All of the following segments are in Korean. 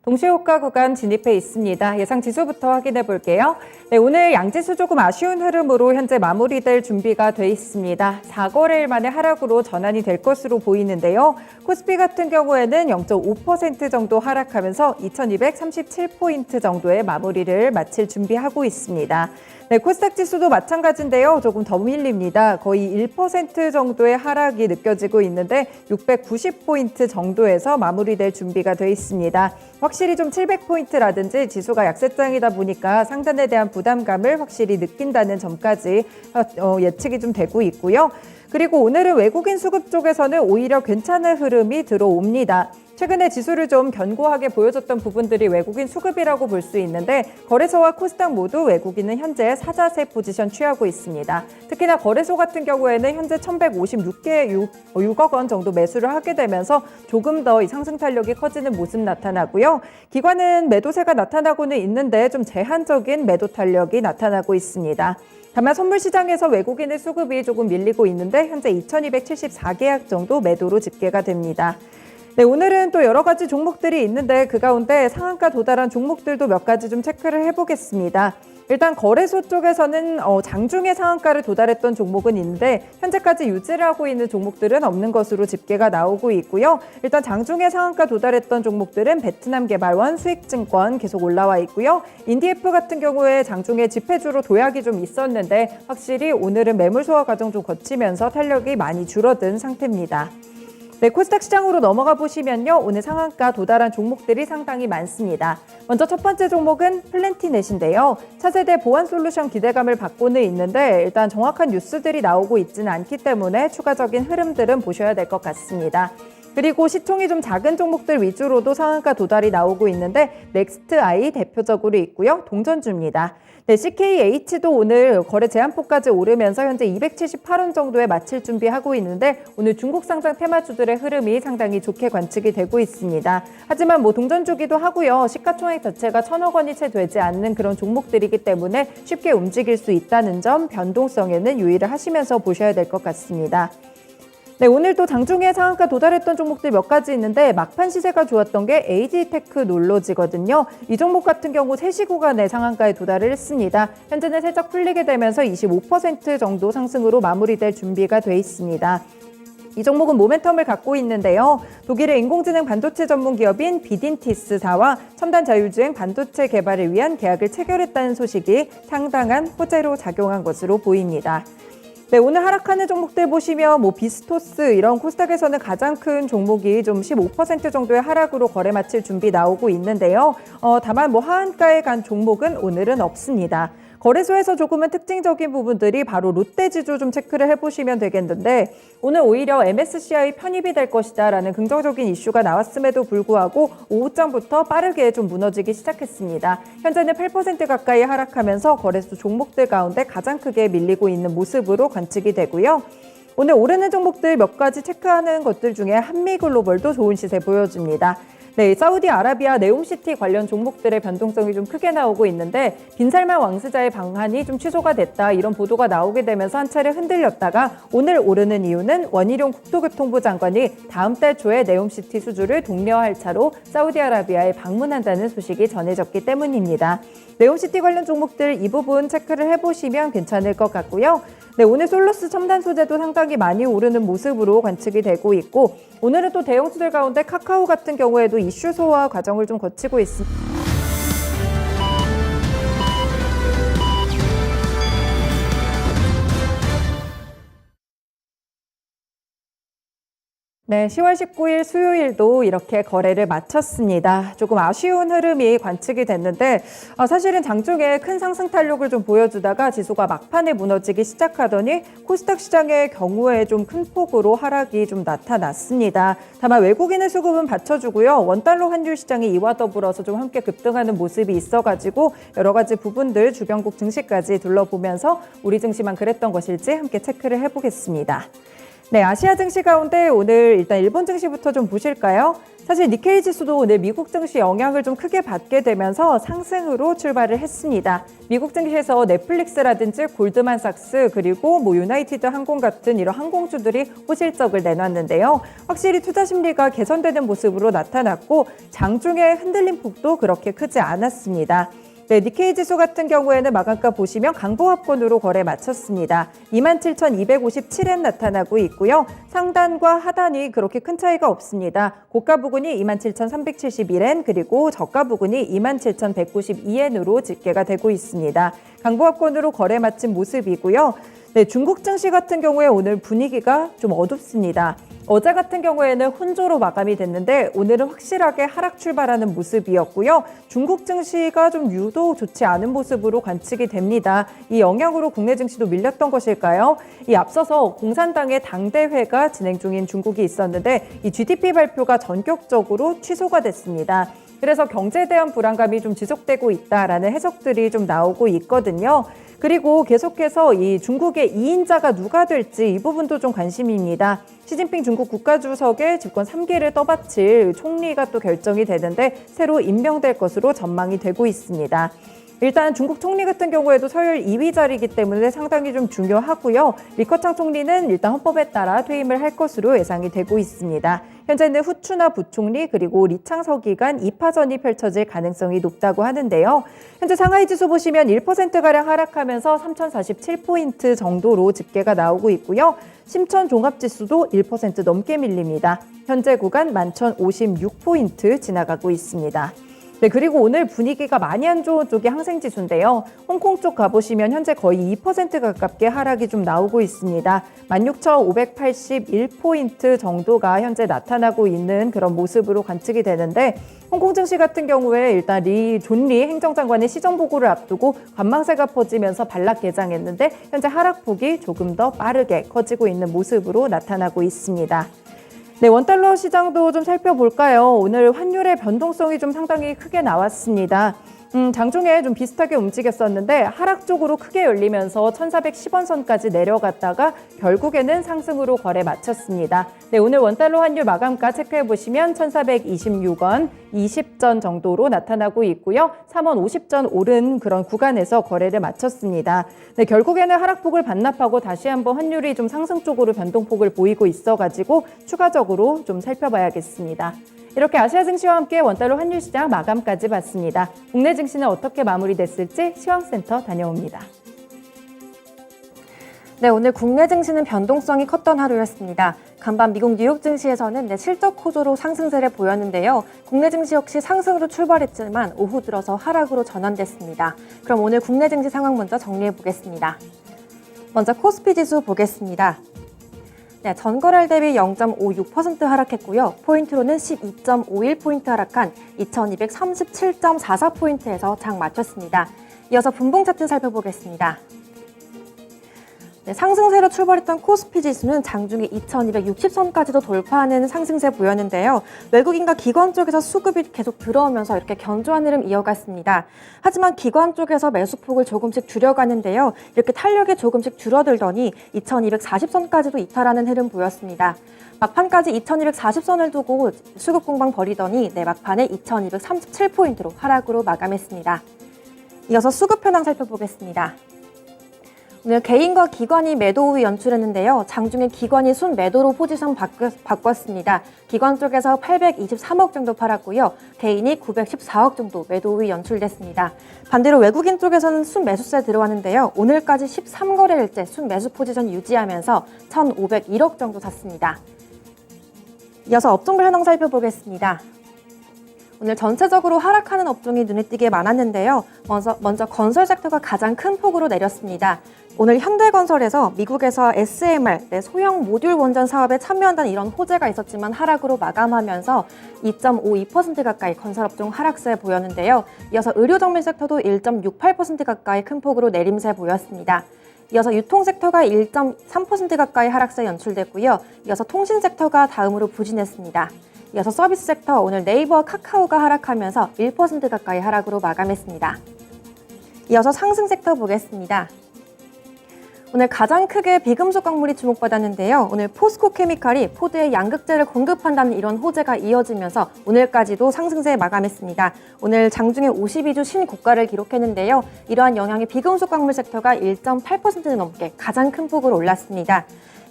동시호가 구간 진입해 있습니다. 예상 지수부터 확인해 볼게요. 네, 오늘 양지수 조금 아쉬운 흐름으로 현재 마무리될 준비가 돼 있습니다. 4거래일 만에 하락으로 전환이 될 것으로 보이는데요. 코스피 같은 경우에는 0.5% 정도 하락하면서 2237포인트 정도의 마무리를 마칠 준비하고 있습니다. 네, 코스닥 지수도 마찬가지인데요. 조금 더 밀립니다. 거의 1% 정도의 하락이 느껴지고 있는데 690포인트 정도에서 마무리될 준비가 돼 있습니다. 확실히 좀 700포인트라든지 지수가 약세장이다 보니까 상단에 대한 부담감을 확실히 느낀다는 점까지 예측이 좀 되고 있고요. 그리고 오늘은 외국인 수급 쪽에서는 오히려 괜찮은 흐름이 들어옵니다. 최근에 지수를 좀 견고하게 보여줬던 부분들이 외국인 수급이라고 볼 수 있는데 거래소와 코스닥 모두 외국인은 현재 사자세 포지션 취하고 있습니다. 특히나 거래소 같은 경우에는 현재 1156개 6억 원 정도 매수를 하게 되면서 조금 더 이 상승 탄력이 커지는 모습 나타나고요. 기관은 매도세가 나타나고는 있는데 좀 제한적인 매도 탄력이 나타나고 있습니다. 다만 선물 시장에서 외국인의 수급이 조금 밀리고 있는데 현재 2274계약 정도 매도로 집계가 됩니다. 네, 오늘은 또 여러 가지 종목들이 있는데 그 가운데 상한가 도달한 종목들도 몇 가지 좀 체크를 해보겠습니다. 일단 거래소 쪽에서는 장중에 상한가를 도달했던 종목은 있는데 현재까지 유지를 하고 있는 종목들은 없는 것으로 집계가 나오고 있고요. 일단 장중에 상한가 도달했던 종목들은 베트남개발원, 수익증권 계속 올라와 있고요. 인디에프 같은 경우에 장중에 지폐주로 도약이 좀 있었는데 확실히 오늘은 매물 소화 과정 좀 거치면서 탄력이 많이 줄어든 상태입니다. 네, 코스닥 시장으로 넘어가 보시면요. 오늘 상한가 도달한 종목들이 상당히 많습니다. 먼저 첫 번째 종목은 플랜티넷인데요. 차세대 보안 솔루션 기대감을 받고는 있는데 일단 정확한 뉴스들이 나오고 있지는 않기 때문에 추가적인 흐름들은 보셔야 될 것 같습니다. 그리고 시총이 좀 작은 종목들 위주로도 상한가 도달이 나오고 있는데 넥스트아이 대표적으로 있고요. 동전주입니다. 네, CKH도 오늘 거래 제한폭까지 오르면서 현재 278원 정도에 마칠 준비하고 있는데 오늘 중국 상장 테마주들의 흐름이 상당히 좋게 관측이 되고 있습니다. 하지만 동전주기도 하고요. 시가총액 자체가 1,000억 원이 채 되지 않는 그런 종목들이기 때문에 쉽게 움직일 수 있다는 점 변동성에는 유의를 하시면서 보셔야 될 것 같습니다. 네, 오늘 또 장중에 상한가 도달했던 종목들 몇 가지 있는데 막판 시세가 좋았던 게 AG테크놀로지거든요. 이 종목 같은 경우 3시 구간에 상한가에 도달을 했습니다. 현재는 살짝 풀리게 되면서 25% 정도 상승으로 마무리될 준비가 돼 있습니다. 이 종목은 모멘텀을 갖고 있는데요. 독일의 인공지능 반도체 전문 기업인 비딘티스사와 첨단 자율주행 반도체 개발을 위한 계약을 체결했다는 소식이 상당한 호재로 작용한 것으로 보입니다. 네, 오늘 하락하는 종목들 보시면 비스토스 이런 코스닥에서는 가장 큰 종목이 좀 15% 정도의 하락으로 거래 마칠 준비 나오고 있는데요. 다만 하한가에 간 종목은 오늘은 없습니다. 거래소에서 조금은 특징적인 부분들이 바로 롯데지주 좀 체크를 해보시면 되겠는데 오늘 오히려 MSCI 편입이 될 것이다라는 긍정적인 이슈가 나왔음에도 불구하고 오후장부터 빠르게 좀 무너지기 시작했습니다. 현재는 8% 가까이 하락하면서 거래소 종목들 가운데 가장 크게 밀리고 있는 모습으로 관측이 되고요. 오늘 오르는 종목들 몇 가지 체크하는 것들 중에 한미글로벌도 좋은 시세 보여줍니다. 네, 사우디아라비아 네옴시티 관련 종목들의 변동성이 좀 크게 나오고 있는데 빈살만 왕세자의 방한이 좀 취소가 됐다 이런 보도가 나오게 되면서 한 차례 흔들렸다가 오늘 오르는 이유는 원희룡 국토교통부 장관이 다음 달 초에 네옴시티 수주를 독려할 차로 사우디아라비아에 방문한다는 소식이 전해졌기 때문입니다. 네옴시티 관련 종목들 이 부분 체크를 해보시면 괜찮을 것 같고요. 네, 오늘 솔루스 첨단 소재도 상당히 많이 오르는 모습으로 관측이 되고 있고 오늘은 또 대형주들 가운데 카카오 같은 경우에도 이슈 소화 과정을 좀 거치고 있습니다. 네, 10월 19일 수요일도 이렇게 거래를 마쳤습니다. 조금 아쉬운 흐름이 관측이 됐는데 사실은 장중에 큰 상승 탄력을 좀 보여주다가 지수가 막판에 무너지기 시작하더니 코스닥 시장의 경우에 좀 큰 폭으로 하락이 좀 나타났습니다. 다만 외국인의 수급은 받쳐주고요. 원달러 환율 시장이 이와 더불어서 좀 함께 급등하는 모습이 있어가지고 여러 가지 부분들 주변국 증시까지 둘러보면서 우리 증시만 그랬던 것일지 함께 체크를 해보겠습니다. 네, 아시아 증시 가운데 오늘 일단 일본 증시부터 좀 보실까요? 사실 니케이 지수도 오늘 미국 증시 영향을 좀 크게 받게 되면서 상승으로 출발을 했습니다. 미국 증시에서 넷플릭스라든지 골드만삭스 그리고 유나이티드 항공 같은 이런 항공주들이 호실적을 내놨는데요. 확실히 투자 심리가 개선되는 모습으로 나타났고 장중에 흔들림 폭도 그렇게 크지 않았습니다. 네, 니케이 지수 같은 경우에는 마감가 보시면 강보합권으로 거래 마쳤습니다. 27,257엔 나타나고 있고요. 상단과 하단이 그렇게 큰 차이가 없습니다. 고가 부근이 27,371엔 그리고 저가 부근이 27,192엔으로 집계가 되고 있습니다. 강보합권으로 거래 마친 모습이고요. 네, 중국 증시 같은 경우에 오늘 분위기가 좀 어둡습니다. 어제 같은 경우에는 혼조로 마감이 됐는데 오늘은 확실하게 하락 출발하는 모습이었고요. 중국 증시가 좀 유독 좋지 않은 모습으로 관측이 됩니다. 이 영향으로 국내 증시도 밀렸던 것일까요? 이 앞서서 공산당의 당대회가 진행 중인 중국이 있었는데 이 GDP 발표가 전격적으로 취소가 됐습니다. 그래서 경제에 대한 불안감이 좀 지속되고 있다라는 해석들이 좀 나오고 있거든요. 그리고 계속해서 이 중국의 2인자가 누가 될지 이 부분도 좀 관심입니다. 시진핑 중국 국가주석의 집권 3기를 떠받칠 총리가 또 결정이 되는데 새로 임명될 것으로 전망이 되고 있습니다. 일단 중국 총리 같은 경우에도 서열 2위 자리이기 때문에 상당히 좀 중요하고요. 리커창 총리는 일단 헌법에 따라 퇴임을 할 것으로 예상이 되고 있습니다. 현재는 후추나 부총리 그리고 리창석이 간 2파전이 펼쳐질 가능성이 높다고 하는데요. 현재 상하이 지수 보시면 1%가량 하락하면서 3,047포인트 정도로 집계가 나오고 있고요. 심천 종합지수도 1% 넘게 밀립니다. 현재 구간 11,056포인트 지나가고 있습니다. 네, 그리고 오늘 분위기가 많이 안 좋은 쪽이 항생지수인데요. 홍콩 쪽 가보시면 현재 거의 2% 가깝게 하락이 좀 나오고 있습니다. 16,581포인트 정도가 현재 나타나고 있는 그런 모습으로 관측이 되는데 홍콩 증시 같은 경우에 일단 존 리 행정장관의 시정 보고를 앞두고 관망세가 퍼지면서 반락 개장했는데 현재 하락폭이 조금 더 빠르게 커지고 있는 모습으로 나타나고 있습니다. 네, 원달러 시장도 좀 살펴볼까요? 오늘 환율의 변동성이 좀 상당히 크게 나왔습니다. 장중에 좀 비슷하게 움직였었는데 하락 쪽으로 크게 열리면서 1,410원 선까지 내려갔다가 결국에는 상승으로 거래 마쳤습니다. 네, 오늘 원달러 환율 마감가 체크해보시면 1,426원 20전 정도로 나타나고 있고요. 3원 50전 오른 그런 구간에서 거래를 마쳤습니다. 네, 결국에는 하락폭을 반납하고 다시 한번 환율이 좀 상승 쪽으로 변동폭을 보이고 있어가지고 추가적으로 좀 살펴봐야겠습니다. 이렇게 아시아 증시와 함께 원달러 환율 시장 마감까지 봤습니다. 국내 증시는 어떻게 마무리됐을지 시황센터 다녀옵니다. 네, 오늘 국내 증시는 변동성이 컸던 하루였습니다. 간밤 미국 뉴욕 증시에서는 실적 호조로 상승세를 보였는데요. 국내 증시 역시 상승으로 출발했지만 오후 들어서 하락으로 전환됐습니다. 그럼 오늘 국내 증시 상황 먼저 정리해 보겠습니다. 먼저 코스피 지수 보겠습니다. 네, 전거래일 대비 0.56% 하락했고요. 포인트로는 12.51포인트 하락한 2237.44포인트에서 장 마쳤습니다. 이어서 분봉 차트 살펴보겠습니다. 네, 상승세로 출발했던 코스피 지수는 장중에 2260선까지도 돌파하는 상승세 보였는데요. 외국인과 기관 쪽에서 수급이 계속 들어오면서 이렇게 견조한 흐름 이어갔습니다. 하지만 기관 쪽에서 매수폭을 조금씩 줄여가는데요. 이렇게 탄력이 조금씩 줄어들더니 2240선까지도 이탈하는 흐름 보였습니다. 막판까지 2240선을 두고 수급 공방 벌이더니 막판에 2237포인트로 하락으로 마감했습니다. 이어서 수급 현황 살펴보겠습니다. 오늘 개인과 기관이 매도 우위 연출했는데요. 장중에 기관이 순매도로 포지션 바꿨습니다. 기관 쪽에서 823억 정도 팔았고요. 개인이 914억 정도 매도 우위 연출됐습니다. 반대로 외국인 쪽에서는 순매수세 들어왔는데요. 오늘까지 13거래일째 순매수 포지션 유지하면서 1,501억 정도 샀습니다. 이어서 업종별 현황 살펴보겠습니다. 오늘 전체적으로 하락하는 업종이 눈에 띄게 많았는데요. 먼저 건설 섹터가 가장 큰 폭으로 내렸습니다. 오늘 현대건설에서 미국에서 SMR, 소형 모듈 원전 사업에 참여한다는 이런 호재가 있었지만 하락으로 마감하면서 2.52% 가까이 건설업종 하락세 보였는데요. 이어서 의료정밀 섹터도 1.68% 가까이 큰 폭으로 내림세 보였습니다. 이어서 유통 섹터가 1.3% 가까이 하락세 연출됐고요. 이어서 통신 섹터가 다음으로 부진했습니다. 이어서 서비스 섹터 오늘 네이버와 카카오가 하락하면서 1% 가까이 하락으로 마감했습니다. 이어서 상승 섹터 보겠습니다. 오늘 가장 크게 비금속 광물이 주목받았는데요. 오늘 포스코 케미칼이 포드에 양극재를 공급한다는 이런 호재가 이어지면서 오늘까지도 상승세 마감했습니다. 오늘 장중에 52주 신고가를 기록했는데요. 이러한 영향이 비금속 광물 섹터가 1.8% 넘게 가장 큰 폭으로 올랐습니다.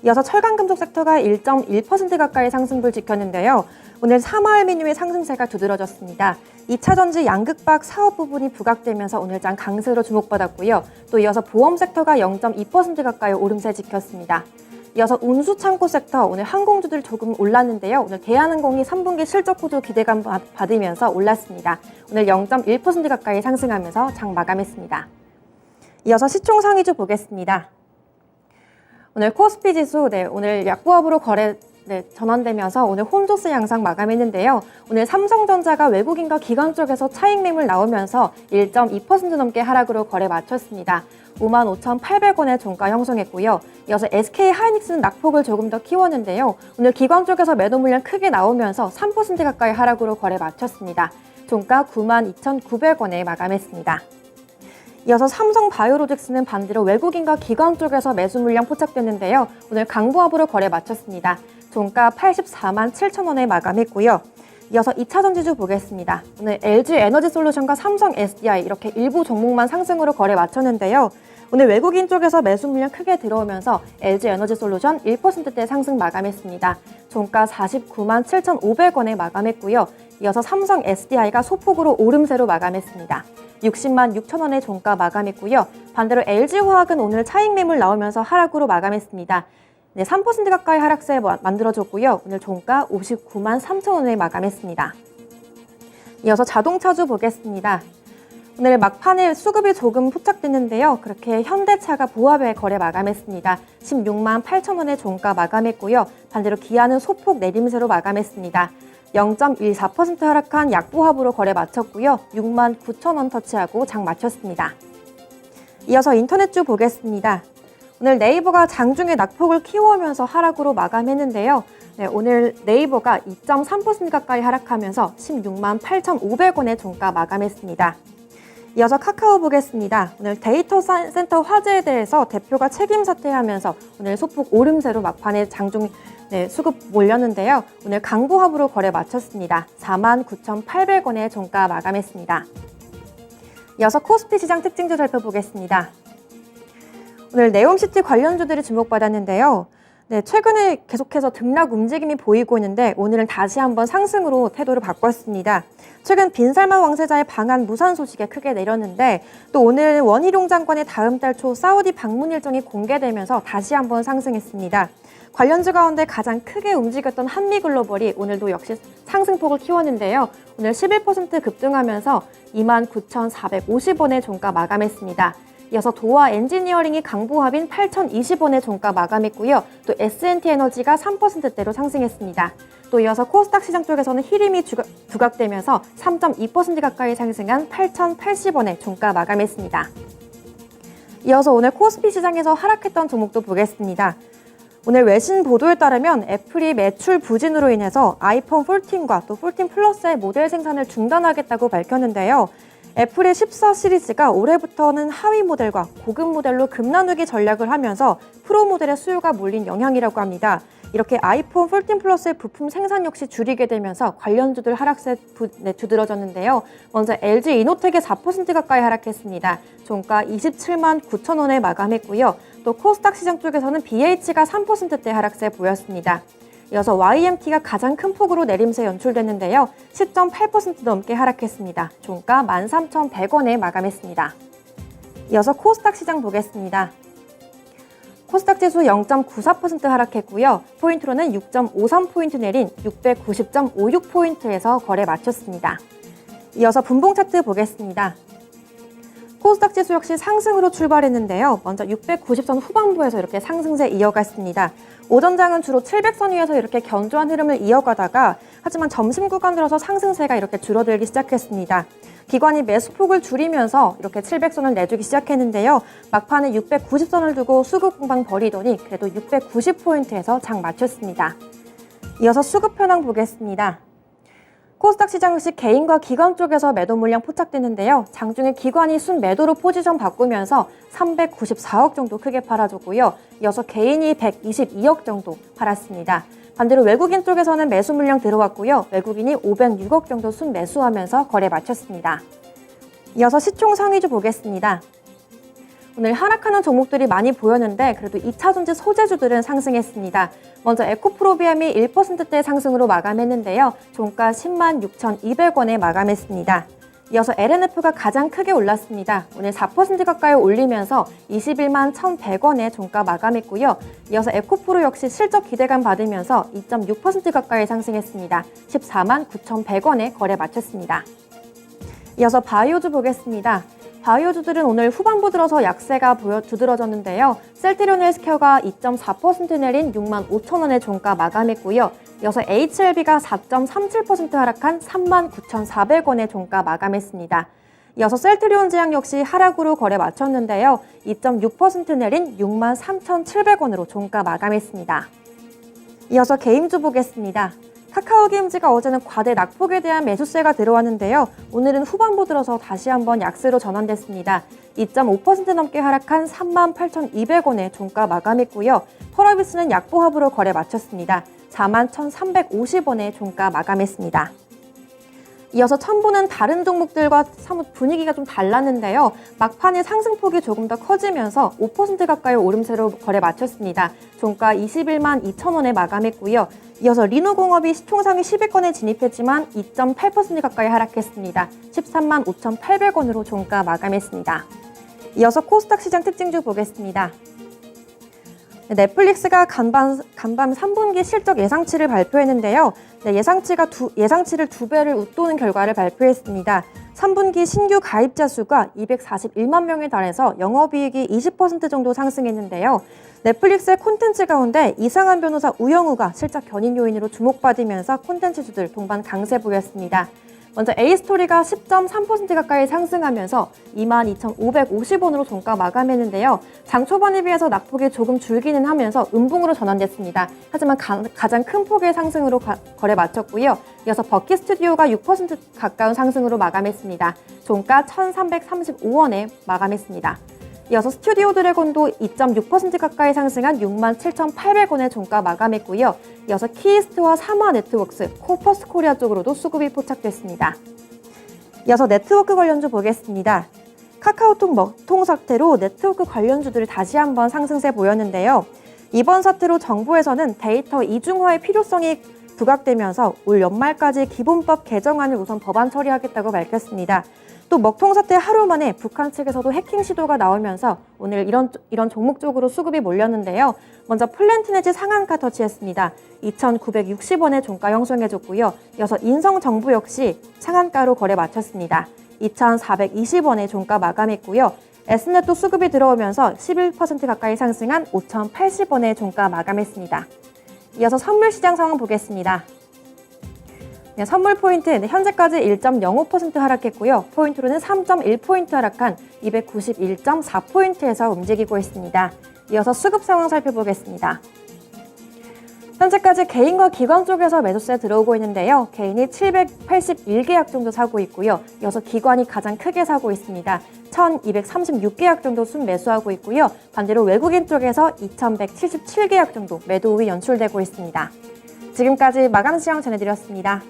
이어서 철강금속 섹터가 1.1% 가까이 상승분을 지켰는데요. 오늘 사마알미늄의 상승세가 두드러졌습니다. 2차 전지 양극박 사업 부분이 부각되면서 오늘장 강세로 주목받았고요. 또 이어서 보험 섹터가 0.2% 가까이 오름세 지켰습니다. 이어서 운수 창고 섹터 오늘 항공주들 조금 올랐는데요. 오늘 대한항공이 3분기 실적 호조 기대감 받으면서 올랐습니다. 오늘 0.1% 가까이 상승하면서 장 마감했습니다. 이어서 시총 상위주 보겠습니다. 오늘 코스피 지수 오늘 약보합으로 전환되면서 오늘 혼조세 양상 마감했는데요. 오늘 삼성전자가 외국인과 기관 쪽에서 차익 매물 나오면서 1.2% 넘게 하락으로 거래 마쳤습니다. 55,800원의 종가 형성했고요. 이어서 SK하이닉스는 낙폭을 조금 더 키웠는데요. 오늘 기관 쪽에서 매도 물량 크게 나오면서 3% 가까이 하락으로 거래 마쳤습니다. 종가 92,900원에 마감했습니다. 이어서 삼성바이오로직스는 반대로 외국인과 기관 쪽에서 매수 물량 포착됐는데요. 오늘 강보합으로 거래 마쳤습니다. 종가 84만 7천원에 마감했고요. 이어서 2차 전지주 보겠습니다. 오늘 LG에너지솔루션과 삼성 SDI 이렇게 일부 종목만 상승으로 거래 마쳤는데요. 오늘 외국인 쪽에서 매수 물량 크게 들어오면서 LG에너지솔루션 1%대 상승 마감했습니다. 종가 49만 7,500원에 마감했고요. 이어서 삼성 SDI가 소폭으로 오름세로 마감했습니다. 60만 6천원의 종가 마감했고요. 반대로 LG화학은 오늘 차익 매물 나오면서 하락으로 마감했습니다. 3% 가까이 하락세 만들어졌고요. 오늘 종가 59만 3천원에 마감했습니다. 이어서 자동차주 보겠습니다. 오늘 막판에 수급이 조금 포착됐는데요. 그렇게 현대차가 보합에 거래 마감했습니다. 16만 8천원의 종가 마감했고요. 반대로 기아는 소폭 내림세로 마감했습니다. 0.14% 하락한 약보합으로 거래 마쳤고요. 6만 9천원 터치하고 장 마쳤습니다. 이어서 인터넷주 보겠습니다. 오늘 네이버가 장중에 낙폭을 키워오면서 하락으로 마감했는데요. 오늘 네이버가 2.3% 가까이 하락하면서 16만 8,500원의 종가 마감했습니다. 이어서 카카오 보겠습니다. 오늘 데이터 센터 화재에 대해서 대표가 책임 사퇴하면서 오늘 소폭 오름세로 막판에 장중 수급 몰렸는데요. 오늘 강보합으로 거래 마쳤습니다. 4만 9,800원의 종가 마감했습니다. 이어서 코스피 시장 특징주 살펴보겠습니다. 오늘 네옴시티 관련주들이 주목받았는데요. 최근에 계속해서 등락 움직임이 보이고 있는데 오늘은 다시 한번 상승으로 태도를 바꿨습니다. 최근 빈살만 왕세자의 방한 무산 소식에 크게 내렸는데 또 오늘 원희룡 장관의 다음 달 초 사우디 방문 일정이 공개되면서 다시 한번 상승했습니다. 관련주 가운데 가장 크게 움직였던 한미글로벌이 오늘도 역시 상승폭을 키웠는데요. 오늘 11% 급등하면서 29,450원의 종가 마감했습니다. 이어서 도화 엔지니어링이 강보합인 8,020원의 종가 마감했고요. 또 S&T 에너지가 3%대로 상승했습니다. 또 이어서 코스닥 시장 쪽에서는 히림이 부각되면서 3.2% 가까이 상승한 8,080원의 종가 마감했습니다. 이어서 오늘 코스피 시장에서 하락했던 종목도 보겠습니다. 오늘 외신 보도에 따르면 애플이 매출 부진으로 인해서 아이폰 14과 또 14 플러스의 모델 생산을 중단하겠다고 밝혔는데요. 애플의 14 시리즈가 올해부터는 하위 모델과 고급 모델로 급 나누기 전략을 하면서 프로 모델의 수요가 몰린 영향이라고 합니다. 이렇게 아이폰 14 플러스의 부품 생산 역시 줄이게 되면서 관련주들 하락세 두드러졌는데요. 먼저 LG 이노텍이 4% 가까이 하락했습니다. 종가 27만 9천원에 마감했고요. 또 코스닥 시장 쪽에서는 BH가 3%대 하락세 보였습니다. 이어서 YMT가 가장 큰 폭으로 내림세 연출됐는데요. 10.8% 넘게 하락했습니다. 종가 13,100원에 마감했습니다. 이어서 코스닥 시장 보겠습니다. 코스닥 지수 0.94% 하락했고요. 포인트로는 6.53포인트 내린 690.56포인트에서 거래 마쳤습니다. 이어서 분봉 차트 보겠습니다. 코스닥 지수 역시 상승으로 출발했는데요. 먼저 690선 후반부에서 이렇게 상승세 이어갔습니다. 오전장은 주로 700선 위에서 이렇게 견조한 흐름을 이어가다가 하지만 점심 구간 들어서 상승세가 이렇게 줄어들기 시작했습니다. 기관이 매수폭을 줄이면서 이렇게 700선을 내주기 시작했는데요. 막판에 690선을 두고 수급 공방 벌이더니 그래도 690포인트에서 장 마쳤습니다. 이어서 수급 현황 보겠습니다. 코스닥 시장 역시 개인과 기관 쪽에서 매도 물량 포착됐는데요. 장중에 기관이 순매도로 포지션 바꾸면서 394억 정도 크게 팔아줬고요. 이어서 개인이 122억 정도 팔았습니다. 반대로 외국인 쪽에서는 매수 물량 들어왔고요. 외국인이 506억 정도 순매수하면서 거래 마쳤습니다. 이어서 시총 상위주 보겠습니다. 오늘 하락하는 종목들이 많이 보였는데 그래도 2차전지 소재주들은 상승했습니다. 먼저 에코프로비움이 1%대 상승으로 마감했는데요. 종가 10만 6,200원에 마감했습니다. 이어서 LNF가 가장 크게 올랐습니다. 오늘 4% 가까이 올리면서 21만 1,100원에 종가 마감했고요. 이어서 에코프로 역시 실적 기대감 받으면서 2.6% 가까이 상승했습니다. 14만 9,100원에 거래 마쳤습니다. 이어서 바이오주 보겠습니다. 바이오주들은 오늘 후반부 들어서 약세가 두드러졌는데요. 셀트리온 헬스케어가 2.4% 내린 6만 5천 원의 종가 마감했고요. 이어서 HLB가 4.37% 하락한 3만 9,400원의 종가 마감했습니다. 이어서 셀트리온 제약 역시 하락으로 거래 마쳤는데요. 2.6% 내린 6만 3,700원으로 종가 마감했습니다. 이어서 게임주 보겠습니다. 카카오게임즈가 어제는 과대 낙폭에 대한 매수세가 들어왔는데요. 오늘은 후반부 들어서 다시 한번 약세로 전환됐습니다. 2.5% 넘게 하락한 38,200원에 종가 마감했고요. 펄어비스는 약보합으로 거래 마쳤습니다. 41,350원에 종가 마감했습니다. 이어서 첨보는 다른 종목들과 사뭇 분위기가 좀 달랐는데요. 막판에 상승폭이 조금 더 커지면서 5% 가까이 오름세로 거래 마쳤습니다. 종가 21만 2천원에 마감했고요. 이어서 리노공업이 시총상위 10위권에 진입했지만 2.8% 가까이 하락했습니다. 13만 5,800원으로 종가 마감했습니다. 이어서 코스닥 시장 특징주 보겠습니다. 넷플릭스가 간밤 3분기 실적 예상치를 발표했는데요. 예상치를 2배를 웃도는 결과를 발표했습니다. 3분기 신규 가입자 수가 241만 명에 달해서 영업이익이 20% 정도 상승했는데요. 넷플릭스의 콘텐츠 가운데 이상한 변호사 우영우가 실적 견인 요인으로 주목받으면서 콘텐츠주들 동반 강세 보였습니다. 먼저 A스토리가 10.3% 가까이 상승하면서 22,550원으로 종가 마감했는데요. 장 초반에 비해서 낙폭이 조금 줄기는 하면서 음봉으로 전환됐습니다. 하지만 가장 큰 폭의 상승으로 거래 마쳤고요. 이어서 버킷 스튜디오가 6% 가까운 상승으로 마감했습니다. 종가 1,335원에 마감했습니다. 이어서 스튜디오 드래곤도 2.6% 가까이 상승한 67,800원의 종가 마감했고요. 이어서 키이스트와 사마 네트워크스, 코퍼스 코리아 쪽으로도 수급이 포착됐습니다. 이어서 네트워크 관련주 보겠습니다. 카카오톡 먹통 사태로 네트워크 관련주들을 다시 한번 상승세 보였는데요. 이번 사태로 정부에서는 데이터 이중화의 필요성이 부각되면서 올 연말까지 기본법 개정안을 우선 법안 처리하겠다고 밝혔습니다. 또 먹통 사태 하루 만에 북한 측에서도 해킹 시도가 나오면서 오늘 이런 종목 쪽으로 수급이 몰렸는데요. 먼저 플랜트네지 상한가 터치했습니다. 2,960원에 종가 형성해줬고요. 이어서 인성정부 역시 상한가로 거래 마쳤습니다. 2,420원에 종가 마감했고요. S넷도 수급이 들어오면서 11% 가까이 상승한 5,080원에 종가 마감했습니다. 이어서 선물 시장 상황 보겠습니다. 선물 포인트 현재까지 1.05% 하락했고요. 포인트로는 3.1포인트 하락한 291.4포인트에서 움직이고 있습니다. 이어서 수급 상황 살펴보겠습니다. 현재까지 개인과 기관 쪽에서 매수세 들어오고 있는데요. 개인이 781계약 정도 사고 있고요. 이어서 기관이 가장 크게 사고 있습니다. 1,236계약 정도 순매수하고 있고요. 반대로 외국인 쪽에서 2,177계약 정도 매도 우위 연출되고 있습니다. 지금까지 마감 시황 전해드렸습니다.